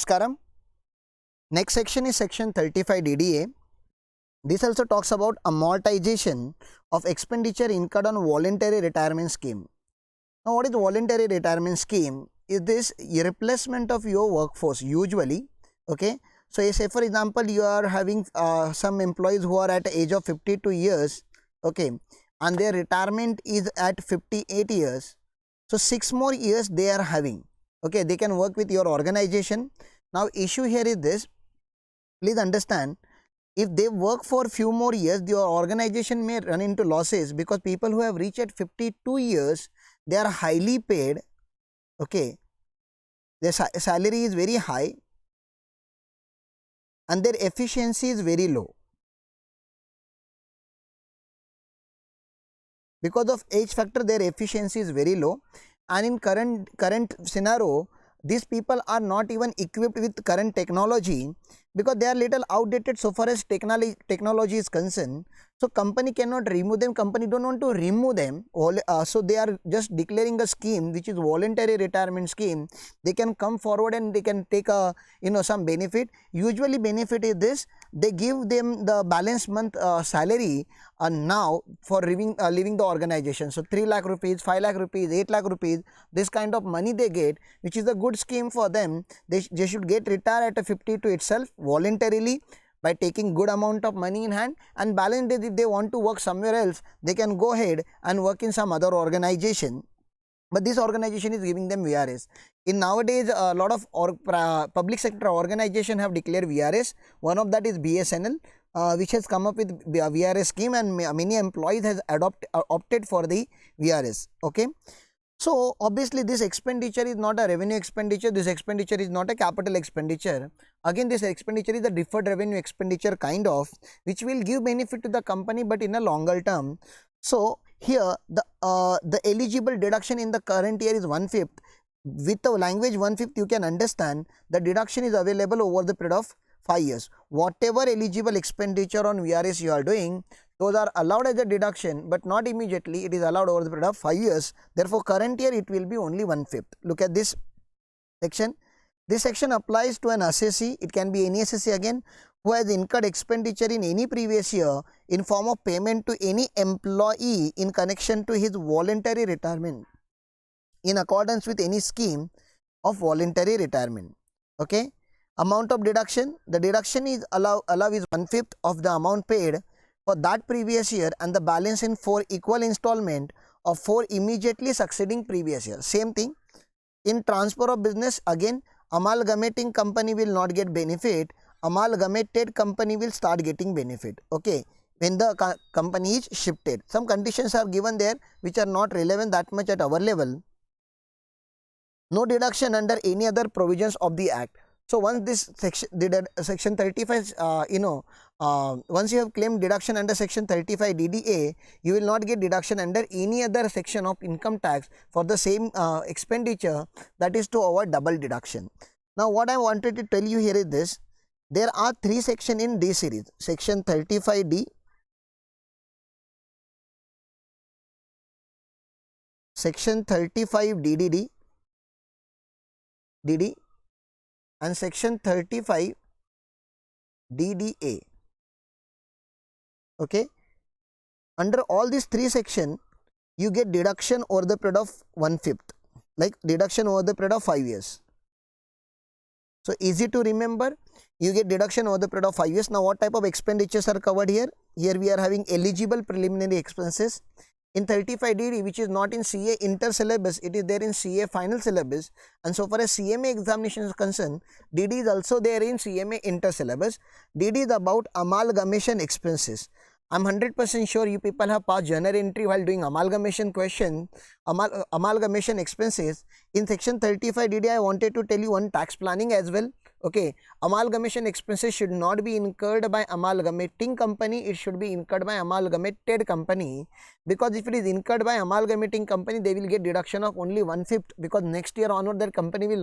Namaskaram. Next section is section 35 DDA. This also talks about amortization of expenditure incurred on voluntary retirement scheme. Now, what is voluntary retirement scheme? Is this a replacement of your workforce usually? Okay. So, say for example, you are having some employees who are at the age of 52 years, okay, and their retirement is at 58 years. So, 6 more years they are having, okay, they can work with your organization. Now, issue here is this, please understand, if they work for few more years, your organization may run into losses because people who have reached at 52 years, they are highly paid, okay, their salary is very high and their efficiency is very low. Because of age factor, their efficiency is very low, and in current scenario, these people are not even equipped with current technology because they are little outdated so far as technology is concerned. So, company cannot remove them, company don't want to remove them, so they are just declaring a scheme which is voluntary retirement scheme. They can come forward and they can take a some benefit. Usually benefit is this, they give them the balance month salary now for leaving the organization. So, 3 lakh rupees, 5 lakh rupees, 8 lakh rupees, this kind of money they get, which is a good scheme for them. They should get retired at 52 itself voluntarily by taking good amount of money in hand, and balance days if they want to work somewhere else, they can go ahead and work in some other organization. But this organization is giving them VRS. In nowadays, a lot of public sector organization have declared VRS. One of that is BSNL, which has come up with a VRS scheme, and many employees has opted for the VRS. Okay. So, obviously this expenditure is not a revenue expenditure, this expenditure is not a capital expenditure. Again, this expenditure is a deferred revenue expenditure kind of, which will give benefit to the company but in a longer term. So, here the eligible deduction in the current year is 1/5. With the language 1/5, you can understand the deduction is available over the period of 5 years. Whatever eligible expenditure on VRS you are doing, those are allowed as a deduction, but not immediately. It is allowed over the period of 5 years. Therefore, current year it will be only 1/5. Look at this section. This section applies to an assessee. It can be any assessee again who has incurred expenditure in any previous year in form of payment to any employee in connection to his voluntary retirement in accordance with any scheme of voluntary retirement. Okay. Amount of deduction, the deduction is allow is 1/5 of the amount paid for that previous year and the balance in 4 equal installment of 4 immediately succeeding previous year. Same thing in transfer of business, again amalgamating company will not get benefit, amalgamated company will start getting benefit. Okay, when the company is shifted, some conditions are given there which are not relevant that much at our level. No deduction under any other provisions of the act. So, once this section 35 once you have claimed deduction under section 35 DDA, you will not get deduction under any other section of income tax for the same expenditure, that is to avoid double deduction. Now, what I wanted to tell you here is this, there are 3 sections in D series, section 35D, section 35 DD and section 35 DDA. Okay. Under all these 3 sections, you get deduction over the period of 1/5, like deduction over the period of 5 years. So, easy to remember, you get deduction over the period of 5 years. Now, what type of expenditures are covered here? Here we are having eligible preliminary expenses. In 35 DD, which is not in CA inter syllabus, it is there in CA final syllabus, and so far as CMA examination is concerned, DD is also there in CMA inter syllabus. DD is about amalgamation expenses. I am 100% sure you people have passed journal entry while doing amalgamation question, amalgamation expenses. In section 35 DD, I wanted to tell you one tax planning as well. Okay, amalgamation expenses should not be incurred by amalgamating company, it should be incurred by amalgamated company, because if it is incurred by amalgamating company, they will get deduction of only 1/5, because next year onward their company will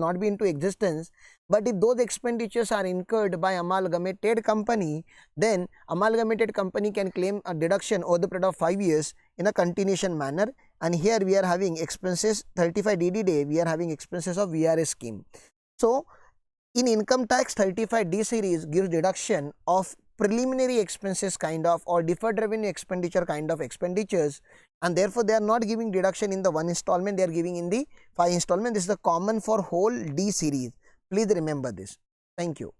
not be into existence. But if those expenditures are incurred by amalgamated company, then amalgamated company can claim a deduction over the period of 5 years in a continuation manner. And here we are having expenses 35 DD day, we are having expenses of VRS scheme. So, In income tax 35D series gives deduction of preliminary expenses kind of or deferred revenue expenditure kind of expenditures, and therefore they are not giving deduction in the one installment, they are giving in the 5 installment. This is the common for whole D series. Please remember this. Thank you.